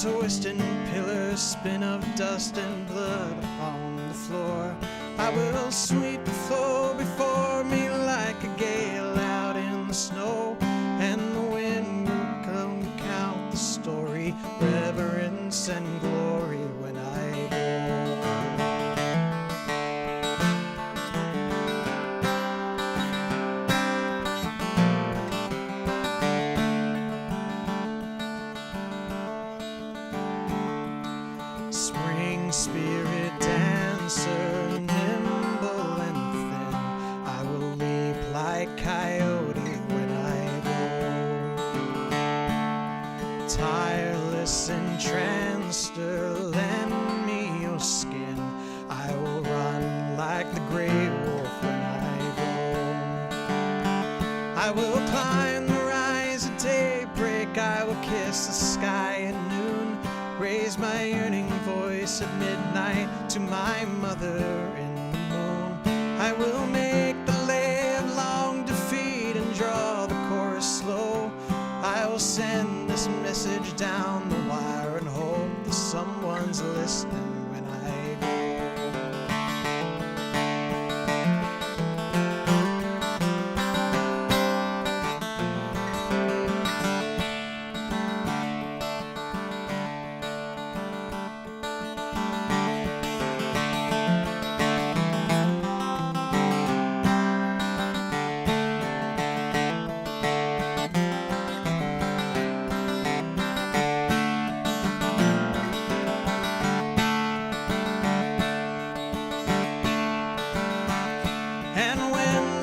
twisting pillars spin of dust and blood on the floor. I will sweep the floor before me like a gale out in the snow, and the wind will come count the story, reverence and glory when I go. Spring spirit dancer, nimble and thin, I will leap like coyote when I go. Tireless entranced,er, lend me your skin, I will run like the gray wolf when I go. I will climb the rise at daybreak, I will kiss the sky at noon, raise my yearning voice at midnight to my mother in the moon. I will make the lay of long defeat and draw the chorus slow. I will send this message down the wire and hope that someone's listening when I go.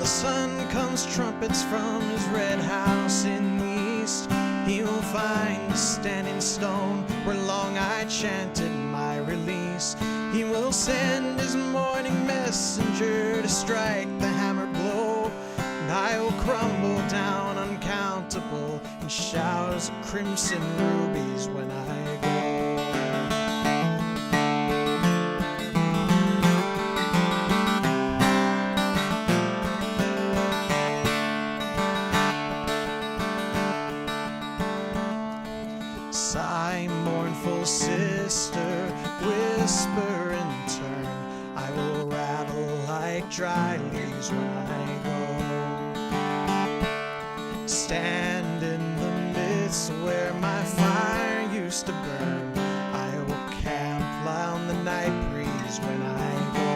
The sun comes trumpets from his red house in the east. He will find a standing stone where long I chanted my release. He will send his morning messenger to strike the hammer blow, and I will crumble down uncountable in showers of crimson rubies when I go. Sigh, mournful sister, whisper in turn, I will rattle like dry leaves when I go. Stand in the midst where my fire used to burn, I will camp on the night breeze when I go.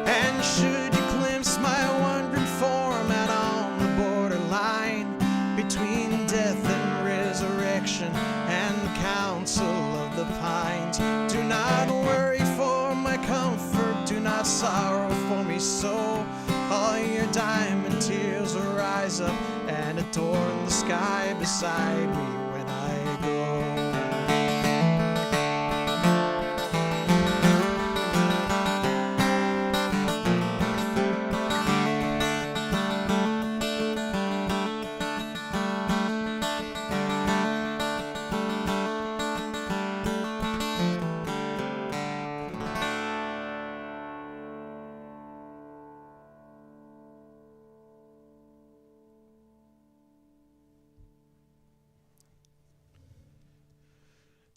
And should you glimpse my wandering form out on the borderline between death and resurrection and the council of the pines, do not worry for my comfort, do not sorrow for me so. All your diamond tears will rise up and adorn the sky beside me when I go.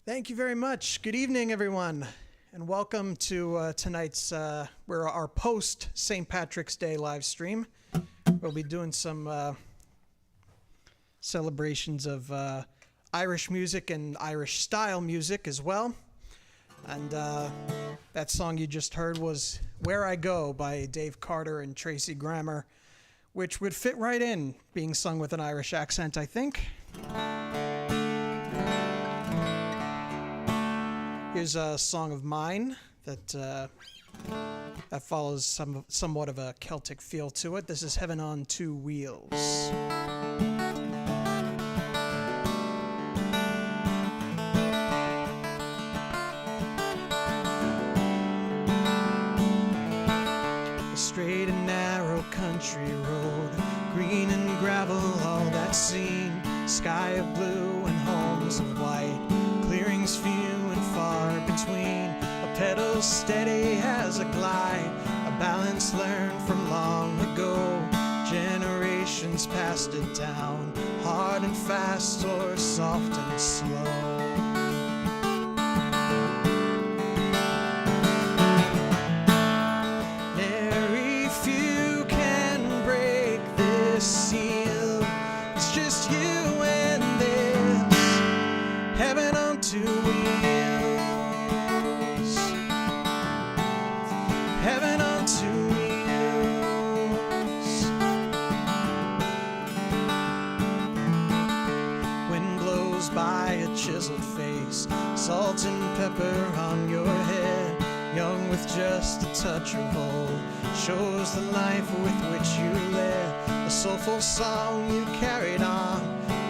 Thank you very much. Good evening, everyone, and welcome to tonight's our post St. Patrick's Day live stream. We'll be doing some celebrations of Irish music and Irish style music as well. And that song you just heard was "Where I Go" by Dave Carter and Tracy Grammer, which would fit right in, being sung with an Irish accent, I think. Here's a song of mine that follows somewhat of a Celtic feel to it. This is "Heaven on Two Wheels." A straight and narrow country road, green and gravel, all that's seen, sky of blue and homes of white, clearings few and far between, a pedal steady as a glide, a balance learned from long ago, generations generations passed it down, hard and fast or soft and slow. Nary few can break this seal. It's just you and this heaven on two wheels. Heaven on two wheels. Wind blows by a chiseled face, salt and pepper on your head. Young with just a touch of old, shows the life with which you led. A soulful song you carried on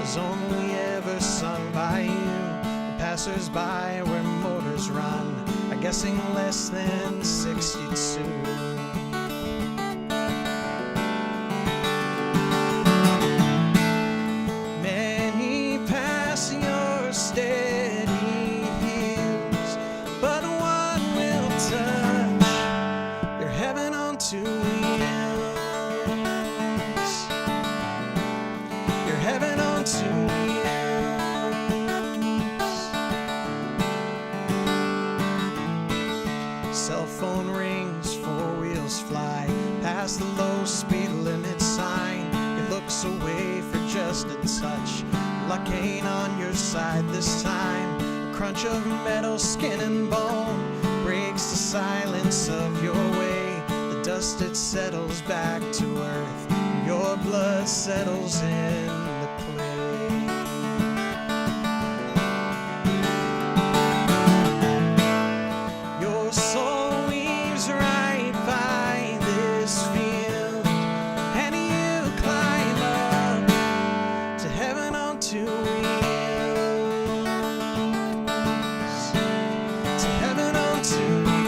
was only ever sung by you. The passers-by where motors run are guessing less than 62. Many pass your steady heels, but one will touch your heaven on two wheels. Your heaven on two wheels. Cell phone rings, four wheels fly past the low speed limit sign. He looks away for just a touch. Luck ain't on your side this time. A crunch of metal, skin and bone breaks the silence of your way. The dust, it settles back to earth. Your blood settles in the clay. Your soul weaves right by this field, and you climb up to heaven on two wheels. To heaven on two wheels.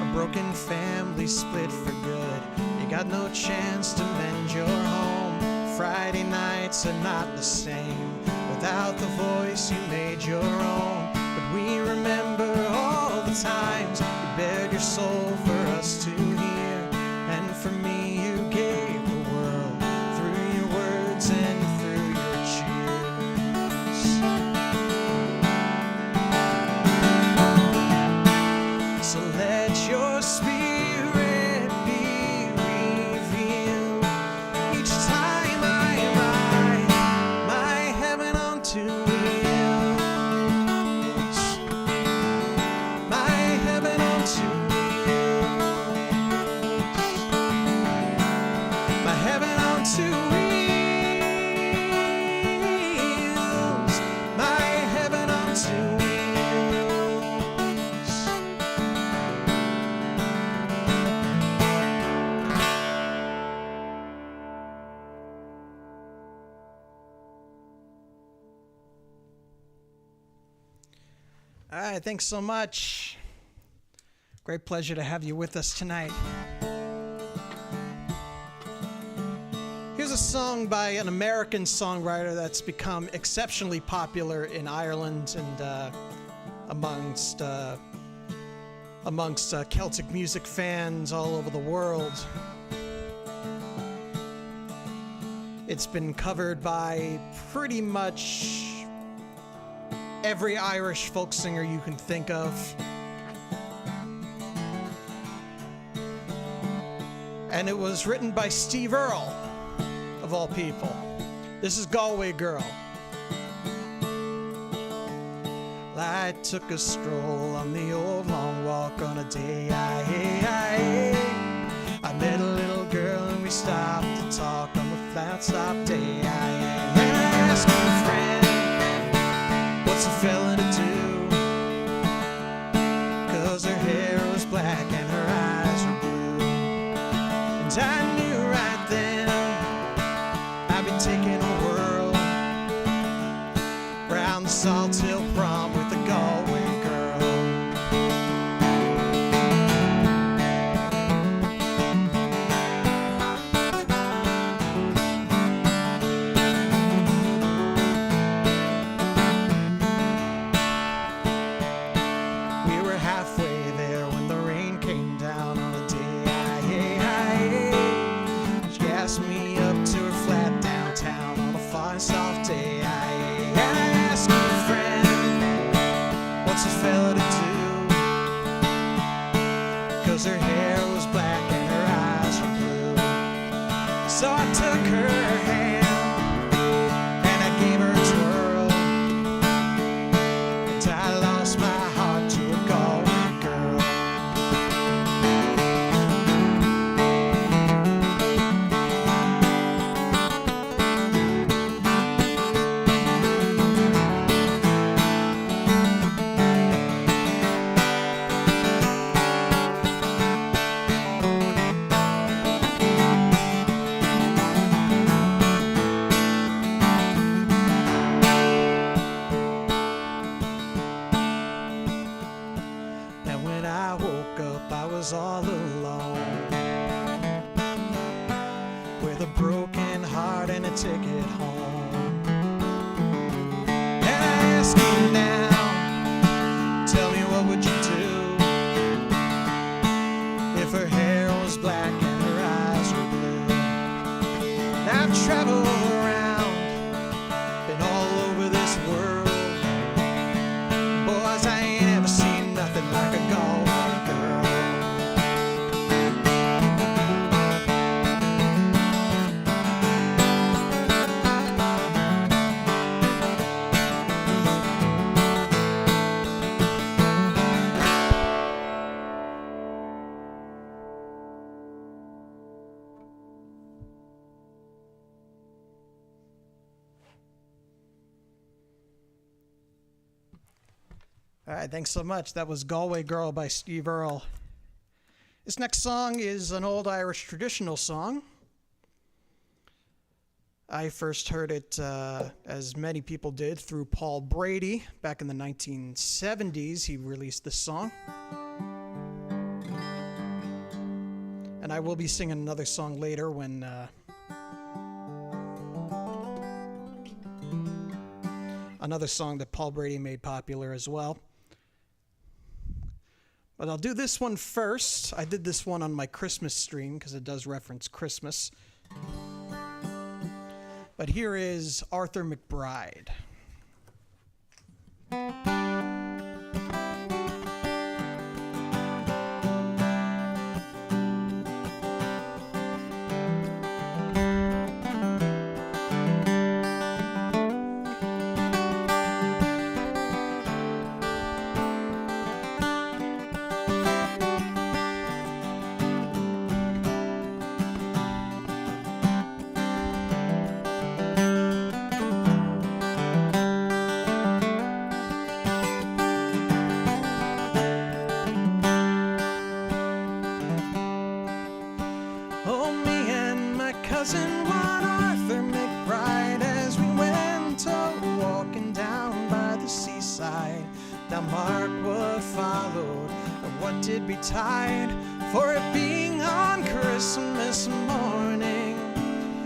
A broken family split for good. You got no chance to mend your home. Friday nights are not the same without the voice you made your own. But we remember all the times you bared your soul for us to hear. And for me you gave the world through your words and through your cheers. So let your spirit be revealed each time I ride my heaven on two wheels. My heaven on two wheels. My heaven on two wheels. My heaven on two wheels. All right, thanks so much. Great pleasure to have you with us tonight. Here's a song by an American songwriter that's become exceptionally popular in Ireland and amongst Celtic music fans all over the world. It's been covered by pretty much every Irish folk singer you can think of. And it was written by Steve Earle, of all people. This is Galway Girl. I took a stroll on the old long walk on a day I met a little girl and we stopped to talk on the flat top day and I asked my friend, what's a fella to do? 'Cause her hair was black and her eyes were blue. And I knew right then I'd be taking a whirl round the Salt Hill prom with the Galway girl. So I took her hand and I gave her a twirl, and I lost my heart to a Galway girl. All alone, with a broken heart and a ticket home. And I ask you now, tell me, what would you do if her hair was black and her eyes were blue? I've traveled around, been all over this world. Boys, I ain't ever seen nothing like a Galway girl. All right, thanks so much. That was Galway Girl by Steve Earle. This next song is an old Irish traditional song. I first heard it, as many people did, through Paul Brady. Back in the 1970s, he released this song. And I will be singing another song later when... another song that Paul Brady made popular as well. But I'll do this one first. I did this one on my Christmas stream because it does reference Christmas. But here is Arthur McBride. Cousin one Arthur McBride, as we went walking down by the seaside. Now mark what followed, and what did betide, for it being on Christmas morning.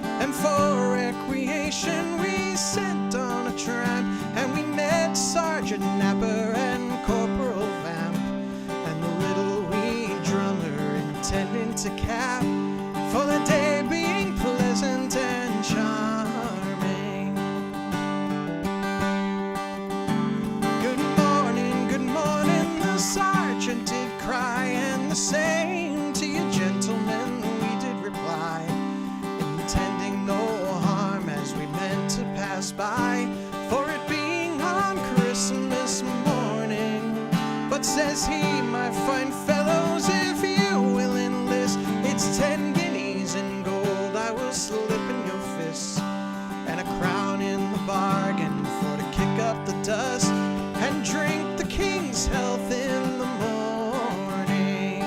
And for recreation we sent on a tramp, and we met Sergeant Napper and Corporal Vamp, and the little wee drummer intending to cap, for the day being pleasant and charming. Good morning, the sergeant did cry, and the same to you gentlemen we did reply, intending no harm as we meant to pass by, for it being on Christmas morning. But says he, my fine fellows, if you will enlist, it's 10 guineas in gold I will slip in your fists, and a crown in the bargain for to kick up the dust and drink the king's health in the morning.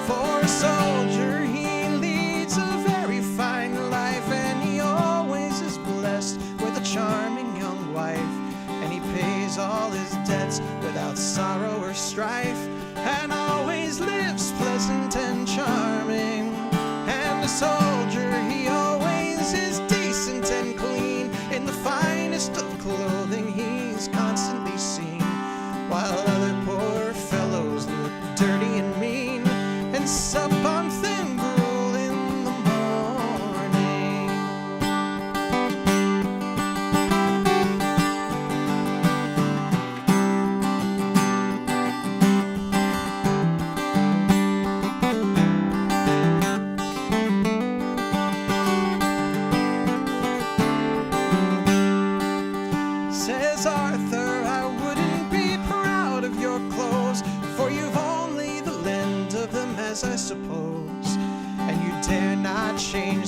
For a soldier he leads a very fine life, and he always is blessed with a charming young wife, and he pays all his debts without sorrow or strife, and always lives pleasant and charming. And a soldier he always is decent and clean, in the finest of clothing he's constantly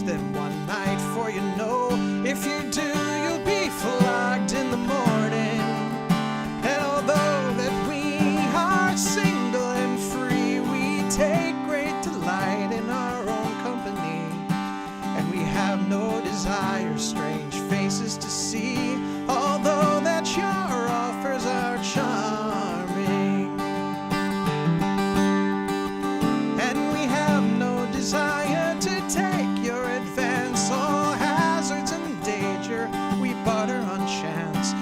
them one night, for you know if you do, you'll be flogged in the morning. And although that we are single and free, we take great delight in our own company, and we have no desire strange faces to see, although that your offers are charming. And we have no desire to take your advance, all hazards and danger we barter on chance,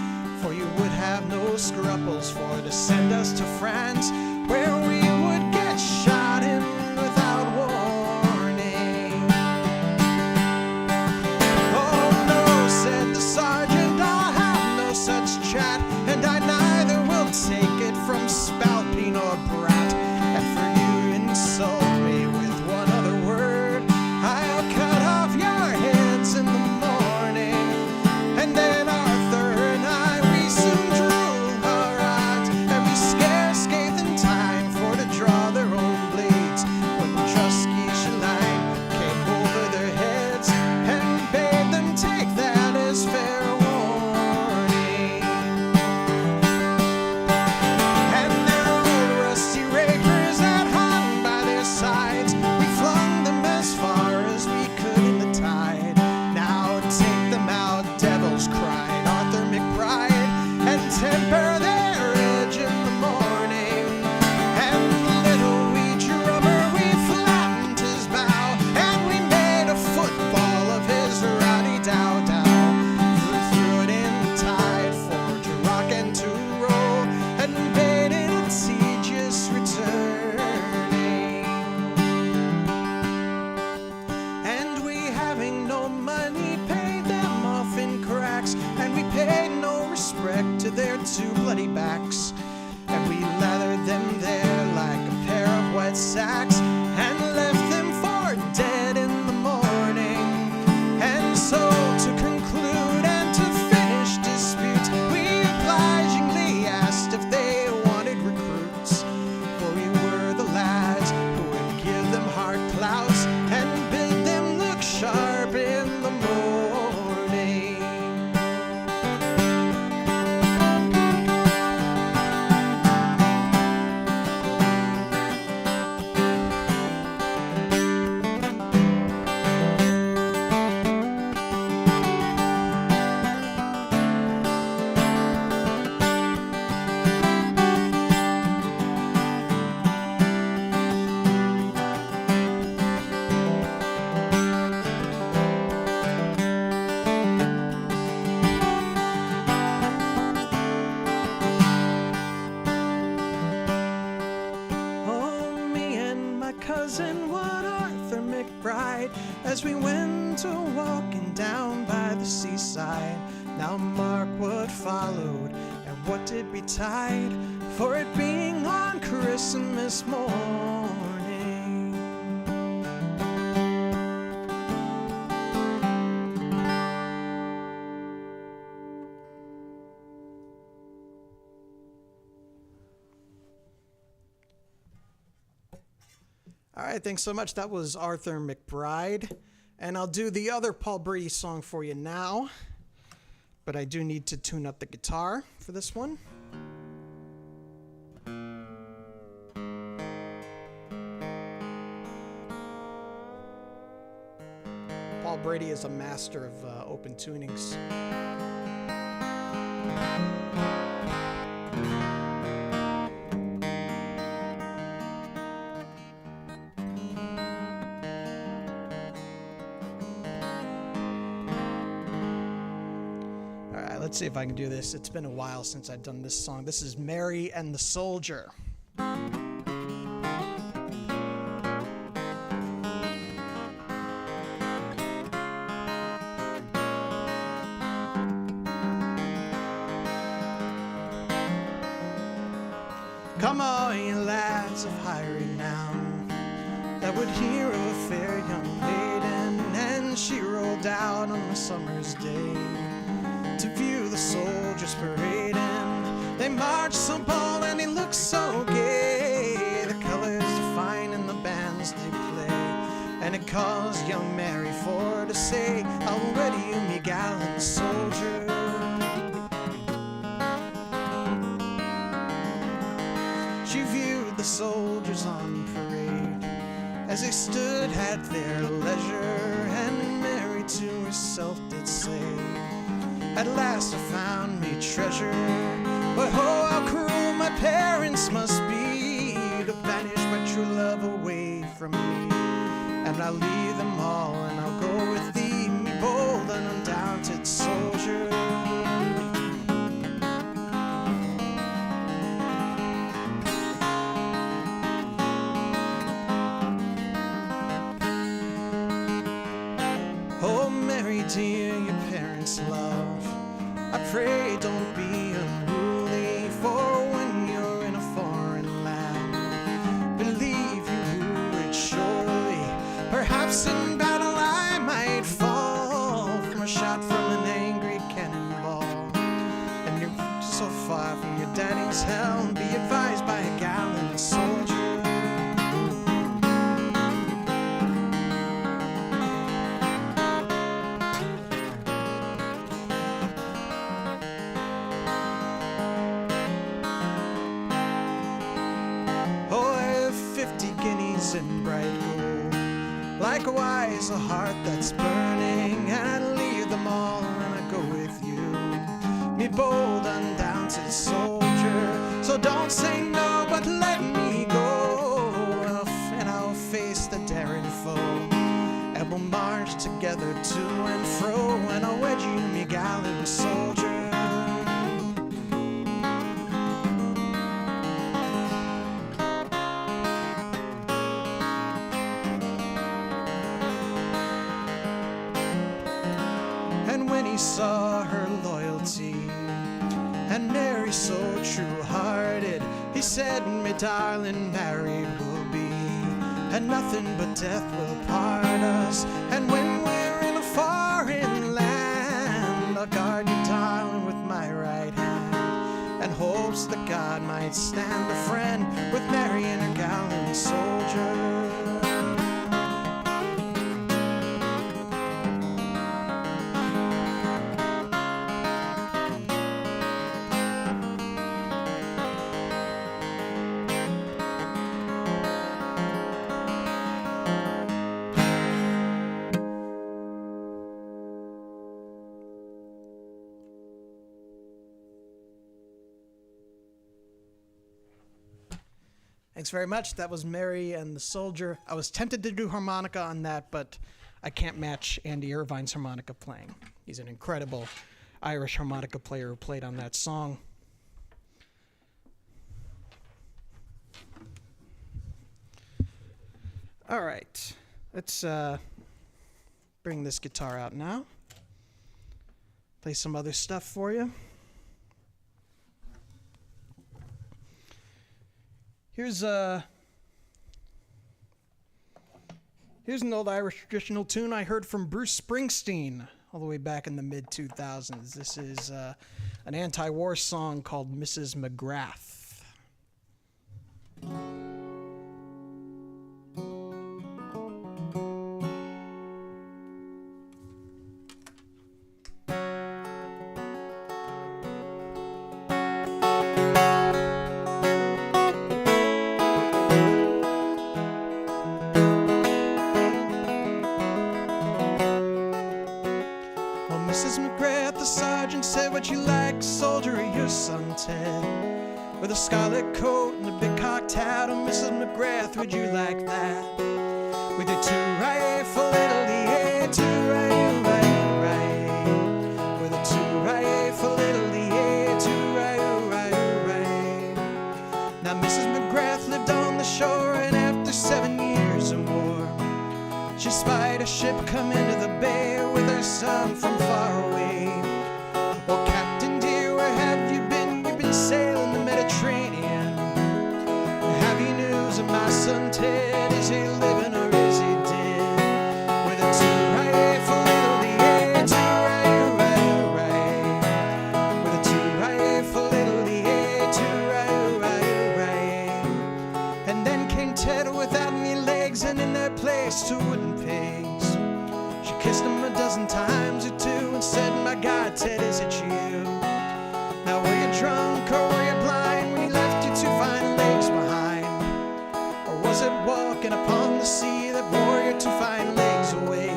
for you would have no scruples for to send us to France, where we would get shot in without warning. Oh no, said the sergeant, I'll have no such chat, and I neither will take it from spalpeen or brat. And for you insult me with one other word, I'll cut off your heads in the morning. And then Arthur and I, we soon drew our odds, and we scarce gave them time for to draw their own blades, when the Truskische line came over their heads and bade them take that as fair warning. And their old rusty rapiers that hung by their sides, we flung them as far as we could in the tide. Now take them out, devils, cried Arthur McBride, and temper their edge in the morning. And little wee drummer, we flattened his bow, and we made a football of his ruddy dow-dow. Threw it in the tide for to rock and to roll, and bade it a tedious returning. And we, having no money, paid them off in cracks, and we paid no respect to their two bloody backs. And we lathered them there like a pair of wet sacks, and left them for dead in the morning. And so to conclude and to finish dispute, we obligingly asked if they wanted recruits, for we were the lads who would give them hard clouts and bid them look sharp in the morning. Oh, me and my cousin, one Arthur McBride, as we went a walking down by the seaside. Now mark what followed and what did betide, for it being on Christmas morning. All right, thanks so much. That was Arthur McBride. And I'll do the other Paul Brady song for you now, but I do need to tune up the guitar for this one. Paul Brady is a master of open tunings. Let's see if I can do this. It's been a while since I've done this song. This is Mary and the Soldier. Come all ye lads of high renown, that would hear of a fair young maiden, and she rolled out on a summer's day to view the soldiers parading. They marched so bold and they looked so gay, the colors define and the bands they play, and it caused young Mary for to say, I'll wed you, me gallant soldier. She viewed the soldiers on parade as they stood at their leisure, and Mary to herself did say, at last I found me treasure. But oh, how cruel my parents must be to banish my true love away from me. And I'll leave them all and I'll go with thee, me bold and undaunted soldier. Oh, Mary dear, your parents' love, I pray don't be unruly, for when you're in a foreign land, believe you would surely, perhaps in battle I might fall from a shot from an angry cannonball. And you're so far from your daddy's helm, be advised by a gallant soldier. In bright gold, likewise a heart that's burning, and I'd leave them all and I'd go with you, me bold undaunted soldier. So don't say no, but let me go, and I'll face the daring foe, and we'll march together to and fro, and I'll wed you, me gallant soldier. Saw her loyalty and Mary so true-hearted, he said, me darling, married we'll be, and nothing but death will part us. And when we're in a foreign land, I'll guard you, darling, with my right hand, and hopes that God might stand a friend with Mary and her gallant soldier. Thanks very much. That was Mary and the Soldier. I was tempted to do harmonica on that, but I can't match Andy Irvine's harmonica playing. He's an incredible Irish harmonica player who played on that song. All right, let's bring this guitar out now. Play some other stuff for you. Here's an old Irish traditional tune I heard from Bruce Springsteen all the way back in the mid-2000s. This is an anti-war song called Mrs. McGrath. Mrs. McGrath, the sergeant said, would you like, soldier, your son Ted, with a scarlet coat and a big cocked hat? Oh, Mrs. McGrath, would you like that? With your two-rifle little DA, two-right, with a two-rifle little DA, two-right. Now Mrs. McGrath lived on the shore, and after 7 years or more, she spied a ship come into the bay with her son from far away. Well, Captain dear, where have you been? You've been sailing the Mediterranean. Have you news of my son Ted? Is he living or is he dead? With a two-rifle little DA, two-right. With a two-rifle little DA, two-right. And then came Ted without any legs, and in their place two wooden and pays. She kissed him a dozen times or two and said, "My God, Ted, is it you? Now were you drunk or were you blind when he left your two fine legs behind? Or was it walking upon the sea that wore your two fine legs away?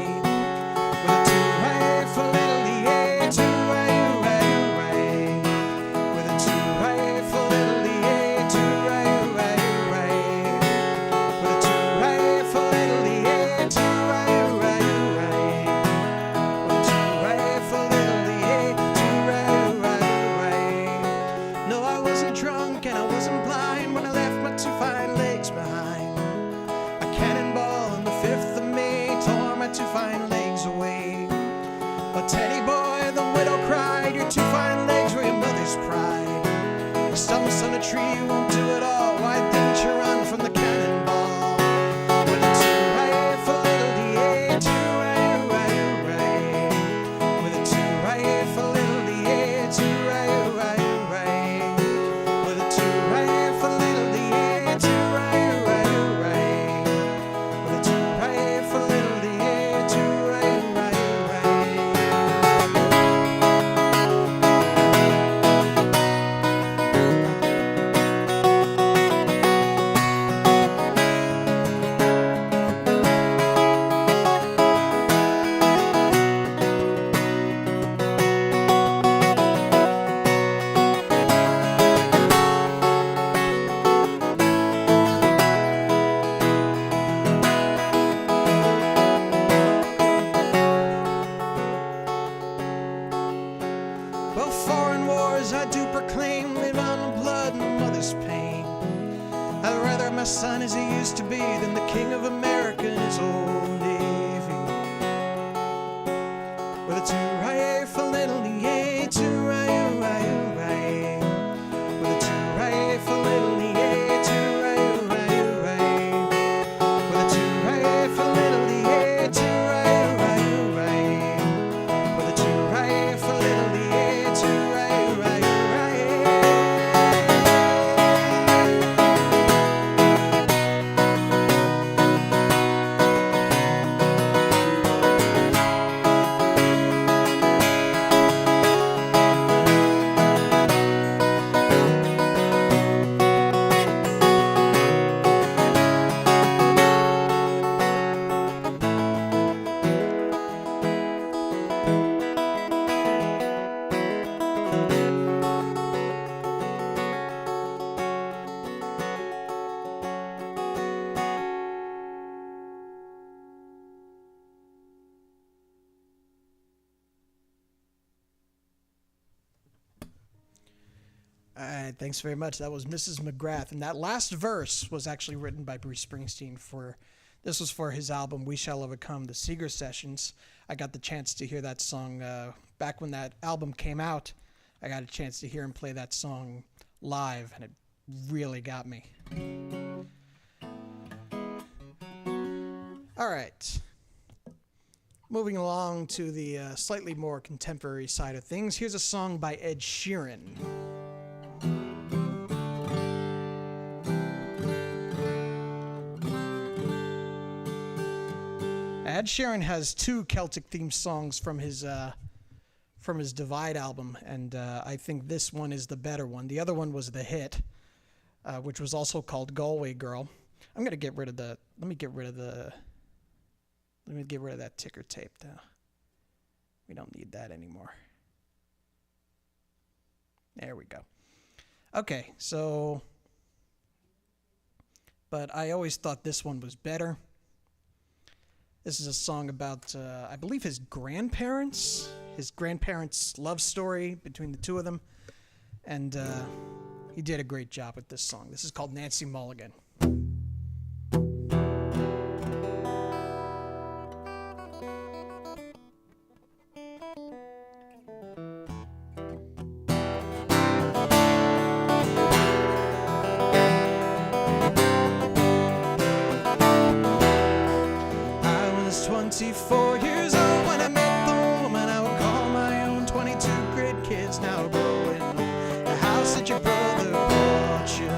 With a two-ray for little E-A, two-ray, ray, ray. With a two-ray for little E-A, two-ray, ray, ray. With a two-ray for little E-A, two-ray, ray, ray. With a two-ray for little E-A, two-ray, ray, ray. No, I wasn't drunk and I wasn't blind when I left my two fine legs behind. A cannonball on the 5th of May tore my two fine legs away. Oh, Teddy boy, the widow cried, your two fine legs were your mother's pride. Stumps on a tree won't do it all, why didn't you run from the cannonball? With a two-ray for little D-A, two-ray, ray, ray. With a two-ray for little D-A, two-ray, ray, ray. With a two-ray for little D-A, two-ray, ray, ray. With a two-ray for little D-A, two-ray, ray, ray. Well, foreign wars I do proclaim live on the blood and the mother's pain. I'd rather my son as he used to be than the king of America in his old navy. With a two-ray for little E-A, two-ray, ray, ray. With a two-ray for little E-A, two-ray, ray, ray. With a two-ray for little E-A, two-ray, ray, ray. With a two-ray for little E-A, two-ray, ray, ray. All right, thanks very much. That was Mrs. McGrath, and that last verse was actually written by Bruce Springsteen this was for his album We Shall Overcome, the Seeger Sessions. I got the chance to hear that song back when that album came out. I got a chance to hear him play that song live, and it really got me. All right. Moving along to the slightly more contemporary side of things, here's a song by Ed Sheeran. Ed Sheeran has two Celtic-themed songs from his Divide album, and I think this one is the better one. The other one was the hit, which was also called Galway Girl. I'm gonna get rid of the. Let me get rid of that ticker tape now. We don't need that anymore. There we go. Okay, so, but I always thought this one was better. This is a song about, I believe, his grandparents' love story between the two of them. And he did a great job with this song. This is called Nancy Mulligan. I was 24 years old when I met the woman I would call my own. 22 great kids now growing up. The house that your brother bought you.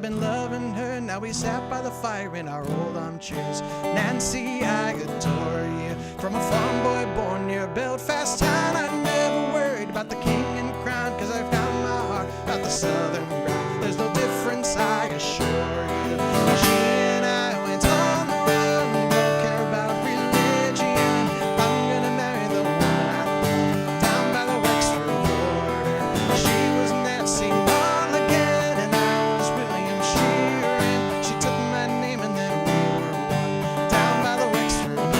been loving her. Now we sat by the fire in our old armchairs. Nancy, I adore you. From a farm boy born near Belfast town, I never worried about the king and crown, 'cause I found my heart about the southern ground. There's no difference, I assure you. She and I went on the run, don't care about religion. I'm gonna marry the woman I love down by the Wexford border. She was Nancy Mulligan and I was William Sheeran. She took my name and then we were one down by the Wexford border.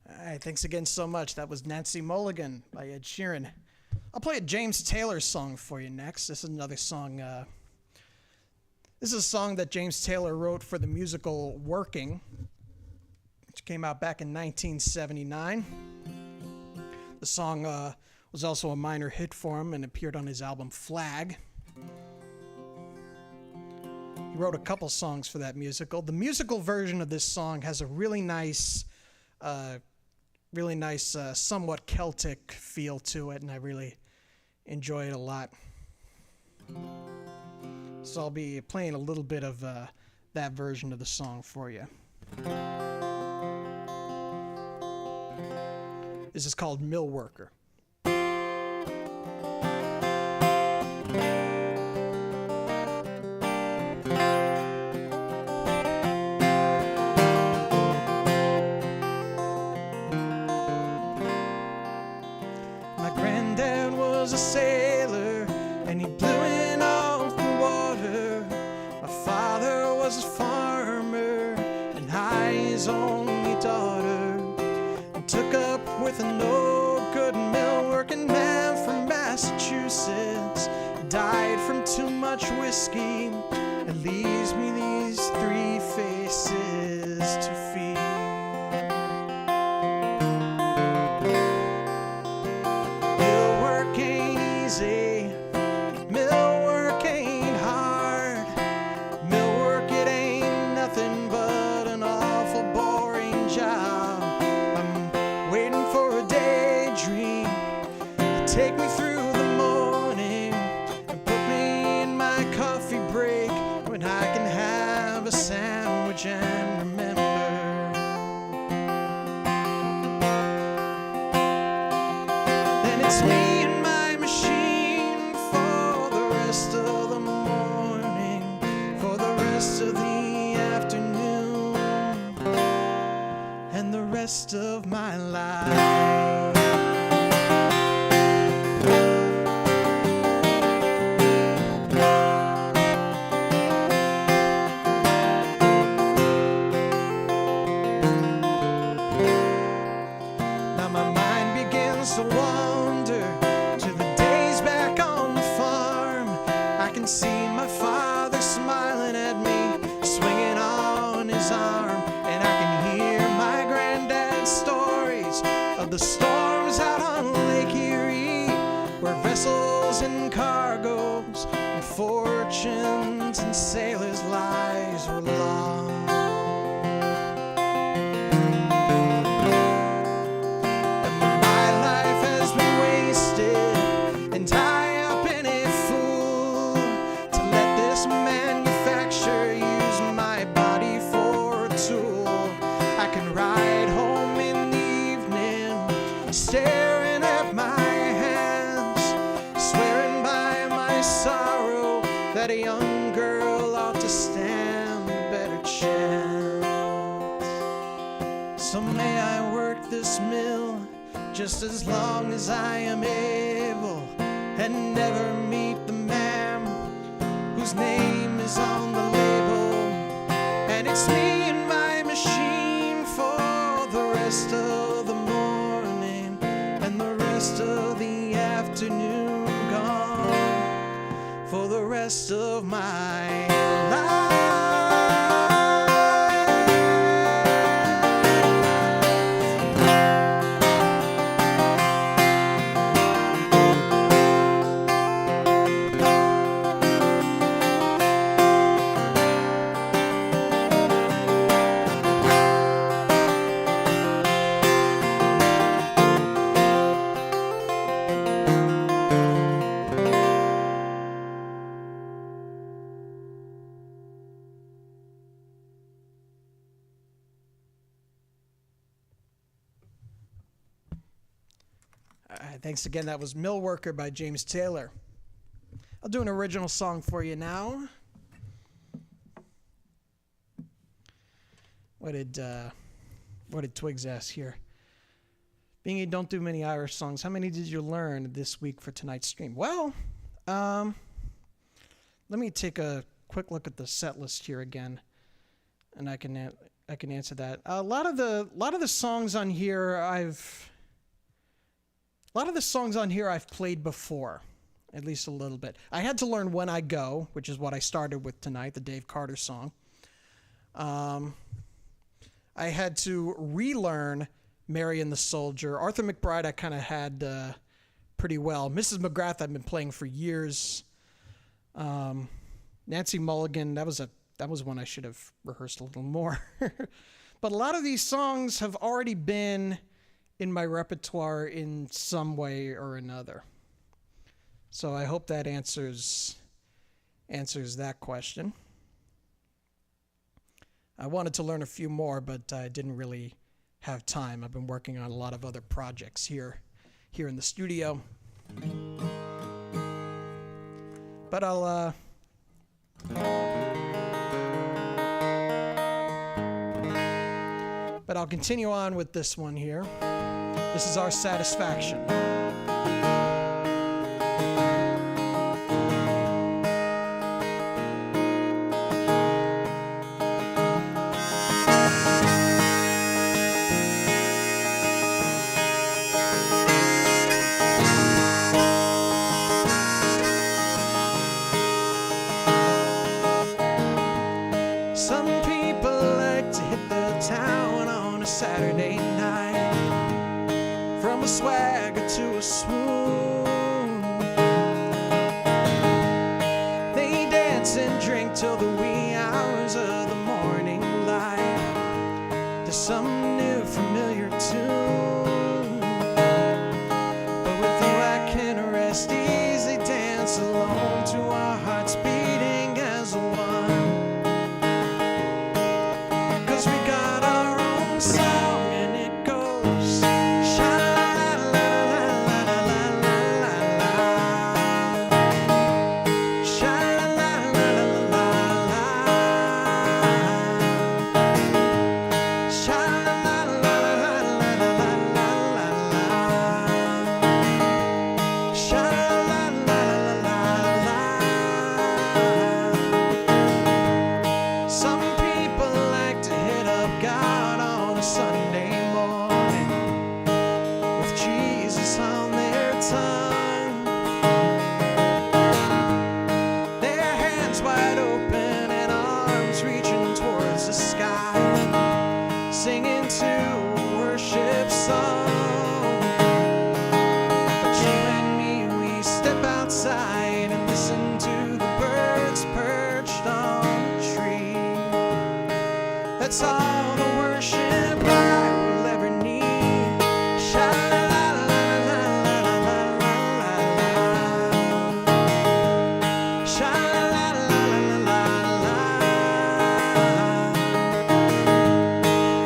All right, thanks again so much. That was Nancy Mulligan by Ed Sheeran. I'll play a James Taylor song for you next. This is another song. This is a song that James Taylor wrote for the musical Working, which came out back in 1979. The song was also a minor hit for him and appeared on his album Flag. He wrote a couple songs for that musical. The musical version of this song has a really nice, somewhat Celtic feel to it, and I really enjoy it a lot. So I'll be playing a little bit of that version of the song for you. This is called Mill Worker. Was a sailor and he blew in off the water. My father was a farmer and I his only daughter, and took up with a no-good mill-working man from Massachusetts. He died from too much whiskey and leaves me these three faces to feed. Mill work ain't hard. Mill work, it ain't nothing but an awful boring job. I'm waiting for a daydream to take me through the morning and put me in my coffee break when I can have a sandwich and remember. Then it's me and my machine for the rest of the morning, for the rest of the afternoon, and the rest of my life. Now my mind begins to wander to the days back on the farm. I can see my father smiling at me, swinging on his arm, and I can hear my granddad's stories of the storms out on Lake Erie, where vessels and cargoes and fortunes and sailors' lives were lost. And tie up any fool to let this manufacturer use my body for a tool. I can ride home in the evening, staring at my hands, swearing by my sorrow that a young girl ought to stand a better chance. So may I work this mill just as long as I am able, and never meet the man whose name is on the label. And it's me and my machine for the rest of the morning and the rest of the afternoon, gone for the rest of my life. right, thanks again. That was Mill Worker by James Taylor. I'll do an original song for you now. What did Twigs ask here? Being you don't do many Irish songs, how many did you learn this week for tonight's stream? Well, let me take a quick look at the set list here again, and I can answer that. A lot of the songs on here I've played before, at least a little bit. I had to learn When I Go, which is what I started with tonight, the Dave Carter song. I had to relearn Mary and the Soldier. Arthur McBride I kind of had pretty well. Mrs. McGrath I've been playing for years. Nancy Mulligan, that was one I should have rehearsed a little more. But a lot of these songs have already been in my repertoire in some way or another. So I hope that answers that question. I wanted to learn a few more, but I didn't really have time. I've been working on a lot of other projects here in the studio. But I'll continue on with this one here. This is Our Satisfaction. Saturday night, from a swagger to a swoon. They dance and drink till the wee hours of the morning light to some new familiar tune. But with you I can rest easy, dance alone to our hearts beating as one. 'Cause we got our own song and it goes sha-la-la-la-la-la-la-la-la, sha-la-la-la-la-la-la, sha-la-la-la-la-la-la-la, sha-la-la-la-la-la. Some people like to hit up God on a Sunday morning with Jesus on their tongue, their hands wide open and arms reaching towards the sky, singing to a worship song. But you and me, we step outside and listen to the birds perched on a tree. That's all the worship I will ever need. Sha-la-la-la-la-la-la-la-la, sha-la-la-la-la-la-la,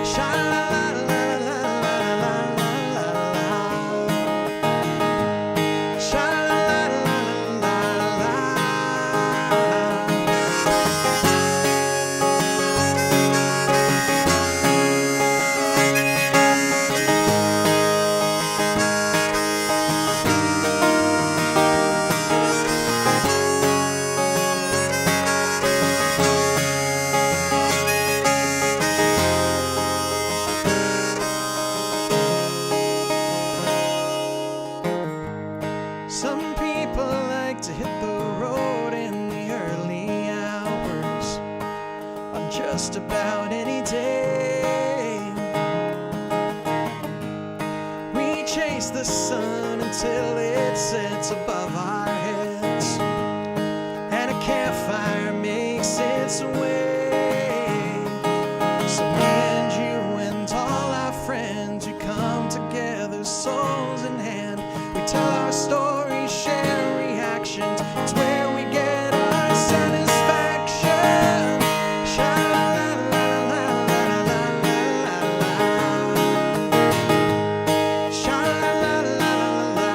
sha-la-la-la-la-la-la-la, Some people like to hit the road in the early hours on just about any day. We chase the sun until it sets above our heads, and a campfire makes its way. So me and you and all our friends, we come together, souls in hand. We tell our stories, share reactions. It's where we get our satisfaction. Sha-la-la-la-la-la-la-la-la, sha-la-la-la-la-la-la-la,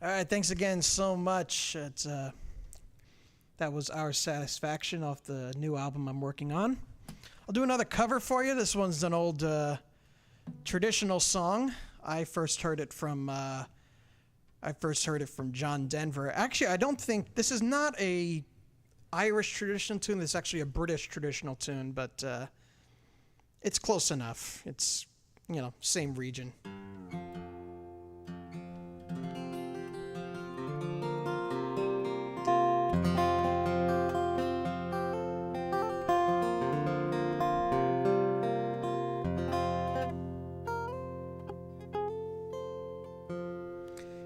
All right, thanks again so much. That was Our Satisfaction off the new album I'm working on. I'll do another cover for you. This one's an old traditional song. I first heard it from John Denver. Actually, I don't think this is not a Irish traditional tune. This is actually a British traditional tune, but it's close enough. It's, same region.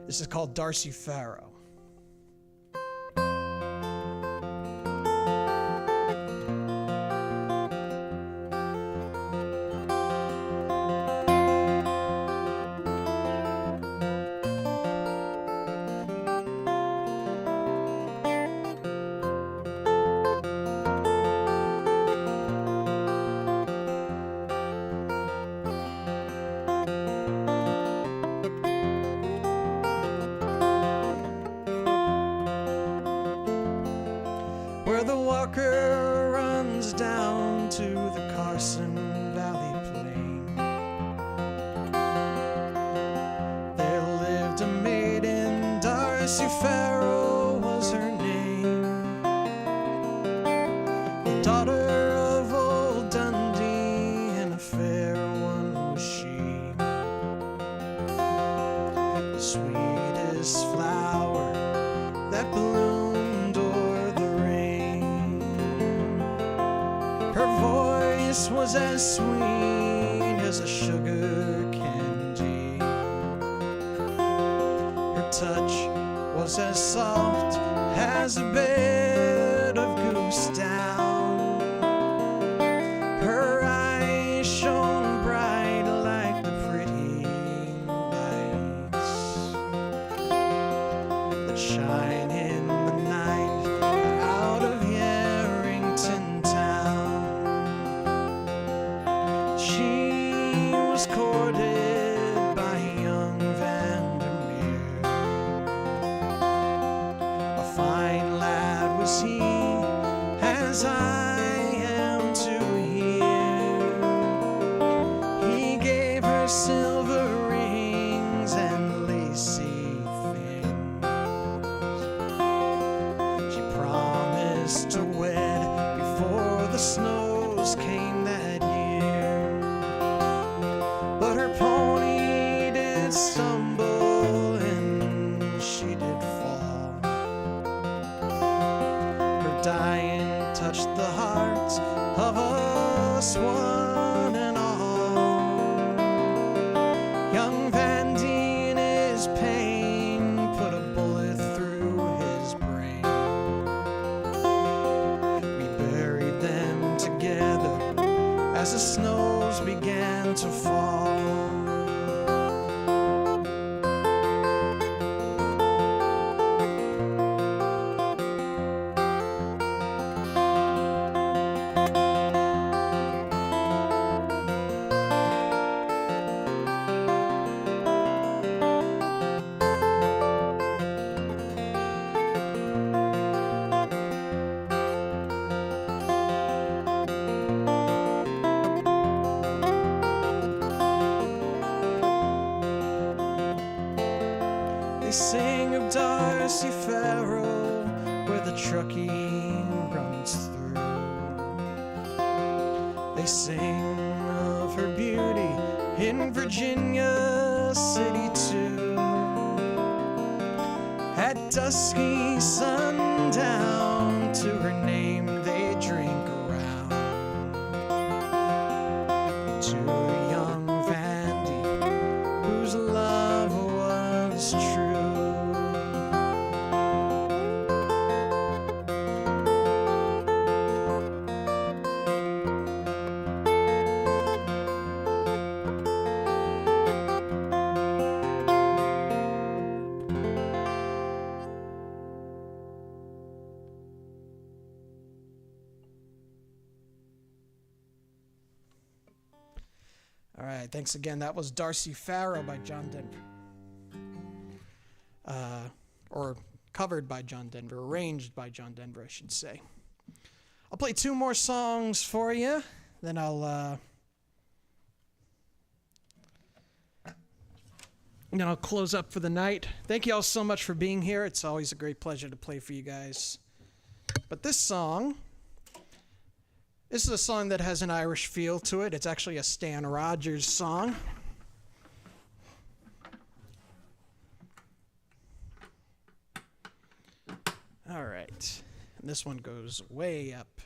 This is called Darcy Farrow. Where the Walker runs down to the Carson Valley Plain, there lived a maiden, Darcy Farrow was her name, the daughter of old Dundee, and a fair one was she, the sweetest flower that bloomed o'er the rain. Her voice was as sweet as a sugar candy. Her touch was as soft as a bed of goose down. Her eyes shone bright like the pretty lights that shine in the night out of Yarrington town. She was courted by young Vandermeer. A fine lad was he, as I am to hear. He gave her silver rings and lacy things. She promised to wed before the snows came that year. But her pony did stumble and she did fall. Her dying touched the hearts of us one and all. Young Vandy in his pain put a bullet through his brain. We buried them together as the snows began to fall. They sing of Darcy Farrow where the trucking runs through. They sing of her beauty in Virginia City too. At dusky sundown to her name they drink around. To young Vandy whose love was true. All right, thanks again. That was Darcy Farrow by John Denver. or covered by John Denver, arranged by John Denver, I should say. I'll play 2 more songs for you, then I'll close up for the night. Thank you all so much for being here. It's always a great pleasure to play for you guys. But this is a song that has an Irish feel to it. It's actually a Stan Rogers song. All right. And this one goes way up.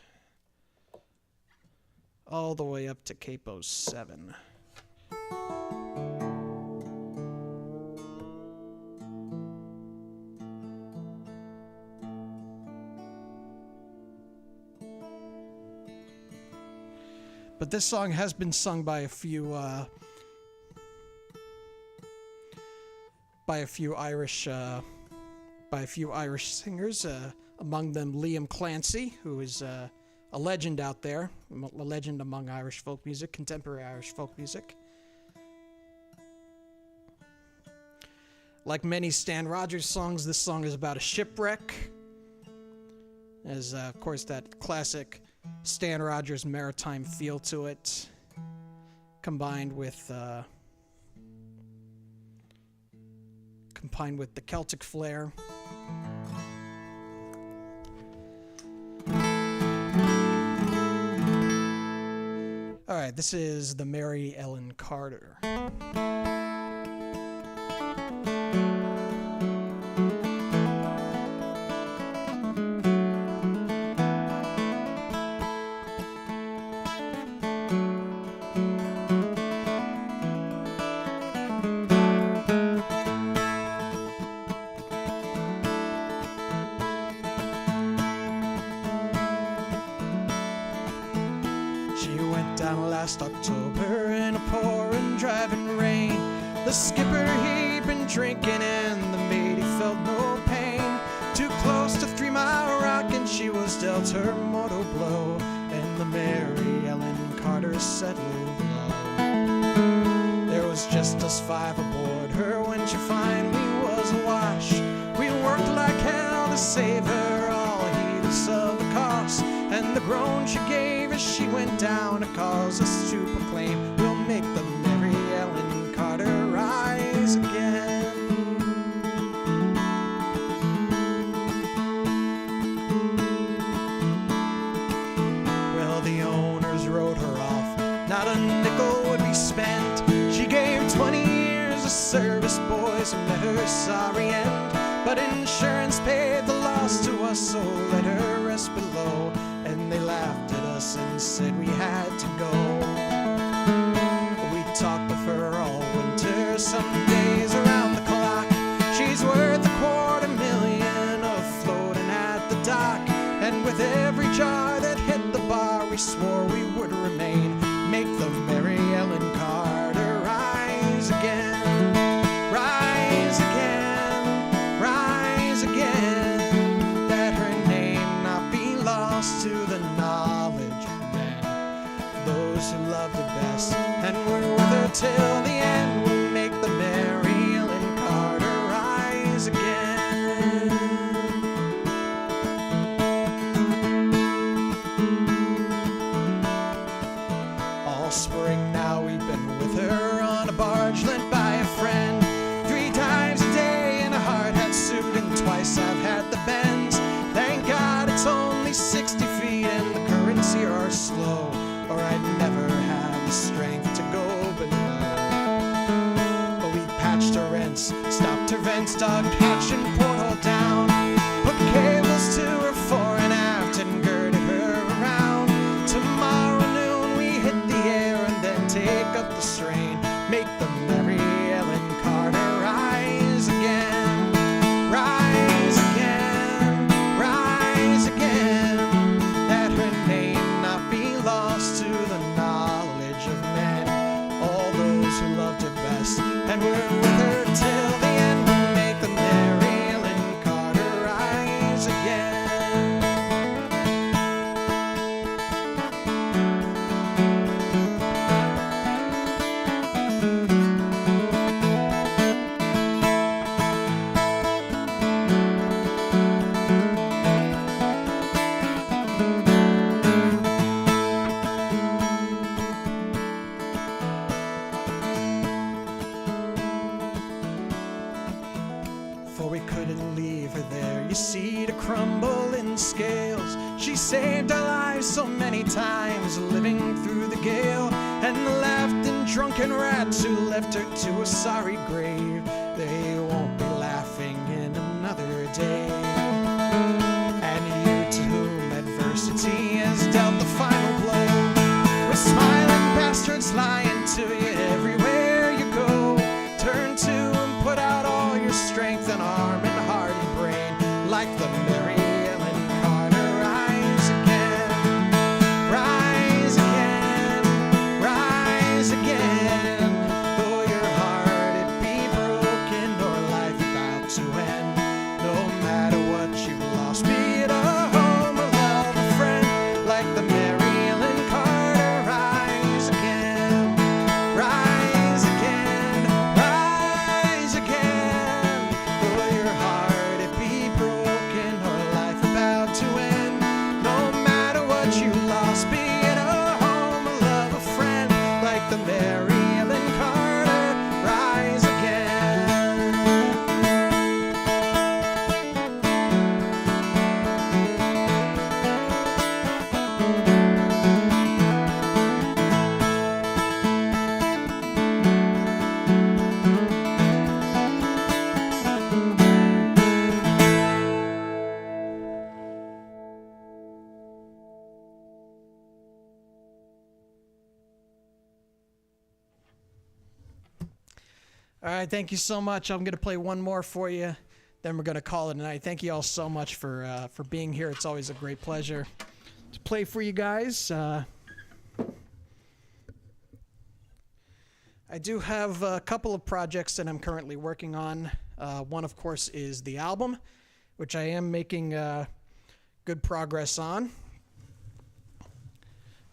All the way up to Capo 7. But this song has been sung by a few Irish singers. Among them, Liam Clancy, who is a legend out there, a legend among Irish folk music, contemporary Irish folk music. Like many Stan Rogers songs, this song is about a shipwreck. There's, of course, that classic Stan Rogers maritime feel to it, combined with the Celtic flair. All right, this is the Mary Ellen Carter. Last October in a pouring, driving rain. The skipper, he'd been drinking and the mate, he felt no pain. Too close to 3 Mile Rock and she was dealt her mortal blow, and the Mary Ellen Carter settled low. There was just us 5 aboard her when she finally was awash. We worked like hell to save her, all heedless of the cost, and the groan she gave as she went down to cause us to proclaim, we'll make the Mary Ellen Carter rise again. Well, the owners wrote her off, not a nickel would be spent. She gave 20 years of service, boys, and met her sorry end. But insurance paid the loss to us, so let her rest below. And they laughed at us and said we had to go. We talked of her all winter, some days around the clock. She's worth $250,000 afloating at the dock. And with every jar that hit the bar, we swore we would remain, make the Mary Ellen Carter rise again. Rise again, rise again, that her name not be lost to the knowledge of men. Those who loved her best and were with her till the end will make the Mary Ellen Carter rise again. All spring now we've been with her on a barge lent by a friend. 3 times a day in a hard hat suit, and twice I've had the bends. Thank God it's only 60 feet and the currents here are slow, or I'd never have the strength to go below. But we patched her rents, stopped her vents, dug hatch and porthole down, put cables to her fore and aft and girded her around. Tomorrow noon we hit the air and then take up the strain, make the Mary Ellen Carter rise again. Rise again, rise again, that her name not be lost to the knowledge of men. All those who loved her best and were with her till the end will make the Mary Ellen Carter rise again. legacy to crumble in the scales. She saved our lives so many times, living through the gale, and the laughing drunken rats who left her to a sorry grave. They won't be laughing in another day. And you to whom adversity has dealt the final blow, with smiling bastards lying to you everywhere you go, turn to and put out all your strength and arm and heart and brain, like the Mary Ellen Carter. Rise again, rise again, rise again. Though your heart it be broken or life about to end, no matter what you've lost, be it a home, a love, a friend, like the Mary Ellen Carter. Rise again, rise again, rise again. Though your heart it be broken or life about to end, no matter what you lost, be it a home, a love, a friend, like the Mary Ellen Carter. Rise again. All right, thank you so much. I'm going to play one more for you, then we're going to call it a night. Thank you all so much for being here. It's always a great pleasure to play for you guys. I do have a couple of projects that I'm currently working on. One, of course, is the album, which I am making good progress on.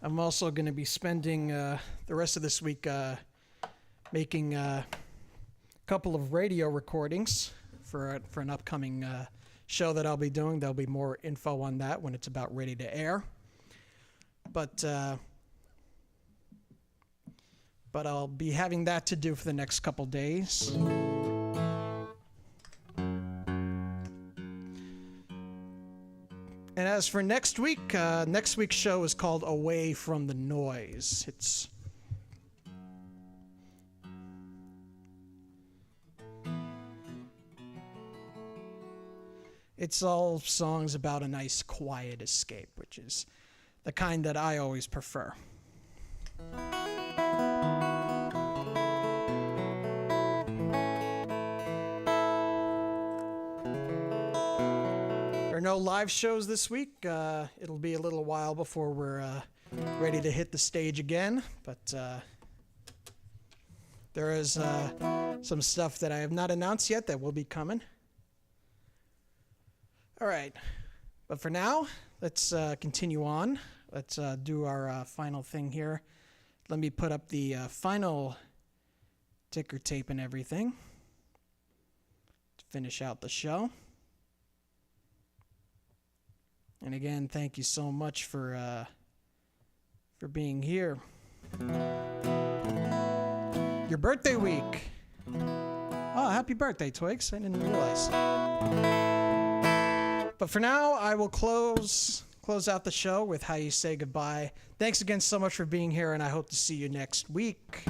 I'm also going to be spending the rest of this week making couple of radio recordings for an upcoming show that I'll be doing. There'll be more info on that when it's about ready to air. But I'll be having that to do for the next couple days. And as for next week's show is called Away from the Noise. It's all songs about a nice, quiet escape, which is the kind that I always prefer. There are no live shows this week. It'll be a little while before we're ready to hit the stage again, but there is some stuff that I have not announced yet that will be coming. All right, but for now, let's continue on. Let's do our final thing here. Let me put up the final ticker tape and everything to finish out the show. And again, thank you so much for being here. Your birthday week. Oh, happy birthday, Twigs. I didn't realize. But for now, I will close out the show with How You Say Goodbye. Thanks again so much for being here, and I hope to see you next week.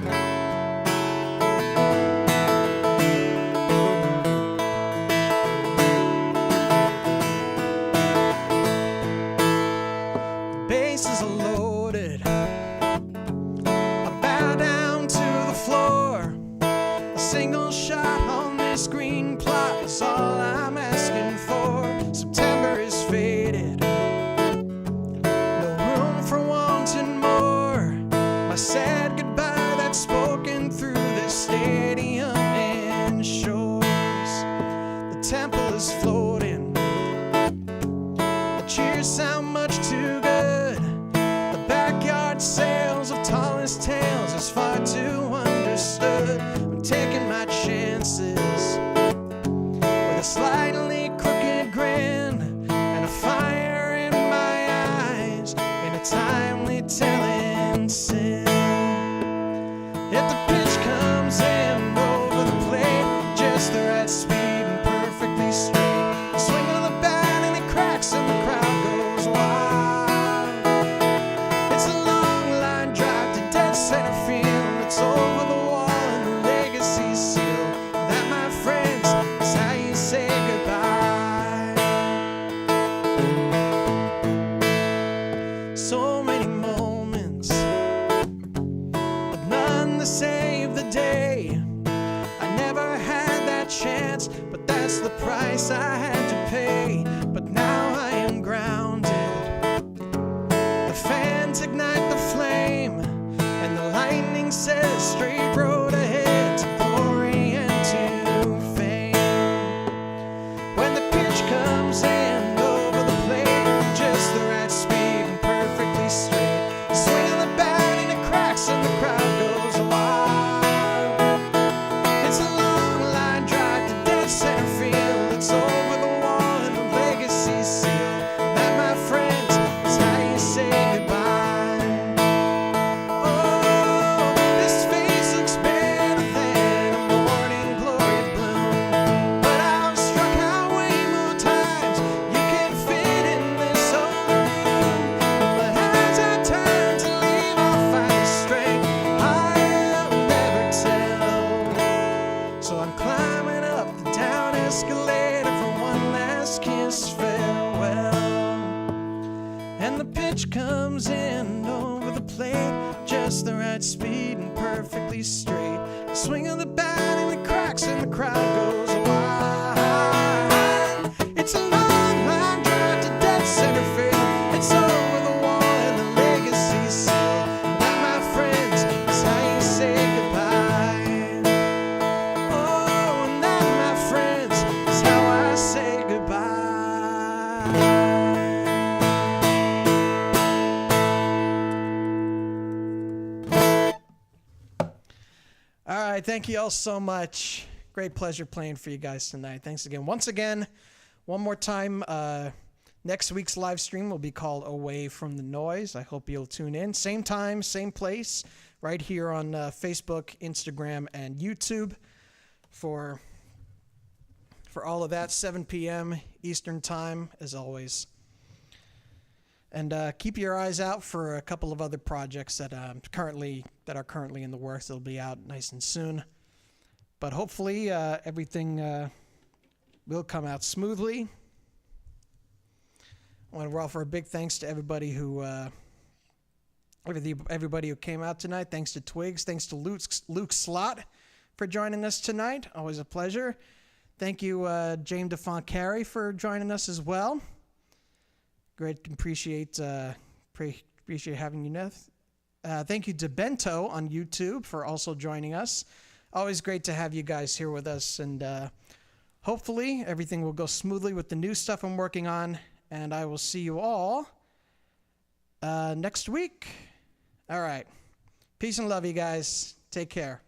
Bases are loaded. I bow down to the floor. A single shot on this green plot is all I'm asking for. September is faded, no room for wanting more. My sad goodbye that's spoken through this stadium and shores. The temple is floating, the cheers sound much too good. The backyard sales of tallest tales is far too understood. I'm taking my chances with a slightly crooked grin and a fire in my eyes and a timely telling sin. If the pitch comes in over the plate, just the right speed and perfectly straight, swing of the bat to save the day. I never had that chance, but that's the price I had to pay. But now I am grounded. The fans ignite the flame, and the lightning says straight road ahead to glory and to fame. When the pitch comes in over the plate, just the right speed and perfectly straight, swinging the bat and it cracks and the crowd goes wild. It's a long line drive to dead center field. It's over the wall and the legacy seal. That, my friends, is how you say goodbye. Oh, this face looks better than a morning glory bloom. But I was struck out way more times. You can't fit in this old room. But as I turn to leave, I'll find the strength I'll never tell. So I'm climbing up the down escalator for one last kiss farewell. And the pitch comes in over the plate, just the right speed and perfectly straight. The swing of the bat and it cracks and the crowd goes wild. It's a long line drive to dead center field. It's over the wall and the legacy seal. That, my friends, is how you say goodbye. Oh, and that, my friends, is how I say goodbye. All right, thank you all so much. Great pleasure playing for you guys tonight. Thanks again. Once again, one more time, next week's live stream will be called Away from the Noise. I hope you'll tune in. Same time, same place, right here on Facebook, Instagram, and YouTube for all of that, 7 p.m. Eastern Time, as always. And keep your eyes out for a couple of other projects that are currently in the works. They'll be out nice and soon. But hopefully everything will come out smoothly. I want to offer a big thanks to everybody who came out tonight. Thanks to Twigs. Thanks to Luke Slot for joining us tonight. Always a pleasure. Thank you, James DeFont Carey, for joining us as well. Great, appreciate having you, Neth. Thank you to Bento on YouTube for also joining us. Always great to have you guys here with us, and hopefully everything will go smoothly with the new stuff I'm working on, and I will see you all next week. All right. Peace and love, you guys. Take care.